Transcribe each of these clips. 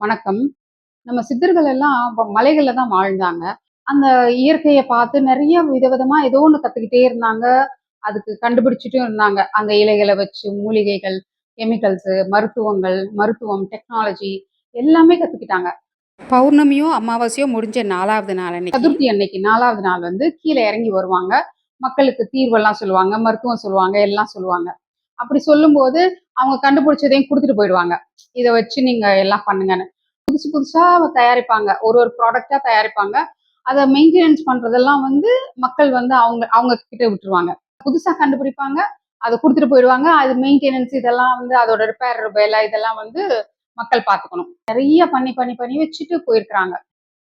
வணக்கம். நம்ம சித்தர்கள் எல்லாம் மலைகள்ல தான் வாழ்ந்தாங்க. அந்த இயற்கைய பார்த்து நெறைய விதவிதமா ஏதோ ஒண்ணு கத்துக்கிட்டே இருந்தாங்க. அதுக்கு கண்டுபிடிச்சுட்டும் இருந்தாங்க. அந்த இலைகள வச்சு மூலிகைகள், கெமிக்கல்ஸு, மருத்துவம், டெக்னாலஜி எல்லாமே கத்துக்கிட்டாங்க. பௌர்ணமியோ, அமாவாசையோ முடிஞ்ச 4வது நாள் அன்னைக்கு, சதுர்த்தி அன்னைக்கு 4வது நாள் வந்து கீழ இறங்கி வருவாங்க. மக்களுக்கு தீர்வெல்லாம் சொல்லுவாங்க, மருத்துவம் சொல்லுவாங்க, எல்லாம் சொல்லுவாங்க. அப்படி சொல்லும்போது, அவங்க கண்டுபிடிச்சதையும் குடுத்துட்டு போயிடுவாங்க. இத வச்சு நீங்க எல்லாம் பண்ணுங்கன்னு. புதுசு புதுசா தயாரிப்பாங்க. ஒரு ஒரு ப்ராடக்ட்டா தயாரிப்பாங்க. அத மெயின்டனன்ஸ் பண்றதெல்லாம் வந்து மக்கள் வந்து அவங்க அவங்க கிட்ட விட்டுருவாங்க. புதுசா கண்டுபிடிப்பாங்க. அத குடுத்துட்டு போயிடுவாங்க. அது மெயின்டனன்ஸ் இதெல்லாம் வந்து அதோட ரிப்பேர் வேலை இதெல்லாம் வந்து மக்கள் பார்த்துக்கணும். நெறைய பண்ணி பண்ணி பண்ணி வச்சுட்டு போயிருக்கிறாங்க.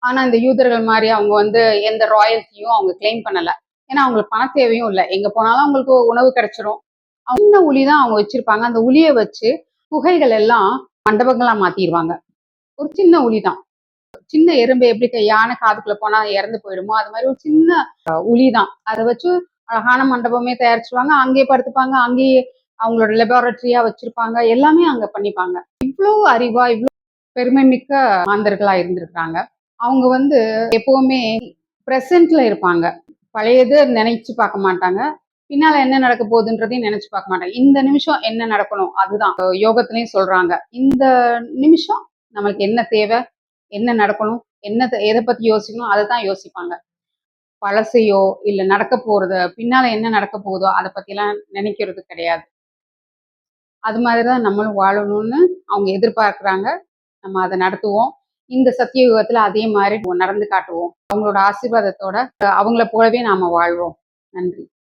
ஆனா இந்த யூதர்கள் மாரி அவங்க வந்து எந்த ராயல்ட்டியும் அவங்க கிளைம் பண்ணல. ஏன்னா அவங்களுக்கு பண தேவையும் இல்ல. எங்க போனாலும் அவங்களுக்கு உணவு கிடைச்சிரும். சின்ன உளி தான் அவங்க வச்சிருப்பாங்க. அந்த உளிய வச்சு குகைகள் எல்லாம் மண்டபங்களா மாத்திருவாங்க. ஒரு சின்ன உளி தான். சின்ன எறும்பு எப்படி யானை காதுக்குள்ள போனா இறந்து போயிடுமோ, அது மாரி ஒரு சின்ன உளி தான். அத வச்சு அழகான மண்டபமே தயாரிச்சுருவாங்க. அங்கேயே படுத்துப்பாங்க. அங்கேயே அவங்களோட லெபார்டரியா வச்சிருப்பாங்க. எல்லாமே அங்க பண்ணிப்பாங்க. இவ்ளோ அறிவா, இவ்ளோ பெருமை மிக்க மாந்தர்களா இருந்திருக்காங்க. அவங்க வந்து எப்பவுமே பிரசன்ட்ல இருப்பாங்க. பழையது நினைச்சு பார்க்க மாட்டாங்க. பின்னால என்ன நடக்க போகுதுன்றதையும் நினைச்சு பார்க்க மாட்டாங்க. இந்த நிமிஷம் என்ன நடக்கணும் அதுதான் யோகத்திலயும் சொல்றாங்க. இந்த நிமிஷம் நமக்கு என்ன தேவை? என்ன நடக்கணும்? எத பத்தி யோசிக்கணும்? அததான் யோசிப்பாங்க. பழசையோ, இல்ல நடக்க போறத பின்னால என்ன நடக்க போகுதோ அத பத்திலாம் நினைக்கிறது கிடையாது. அது மாதிரி தான் நம்மளும் வாழணும்னு அவங்க எதிர்பார்க்குறாங்க. நம்ம அத நடத்துவோம். இந்த சத்திய யுகத்துல அதே மாரி நடந்து காட்டுவோம். அவங்களோட ஆசீர்வாதத்தோட அவங்கள போலவே நாம வாழ்வோம். நன்றி.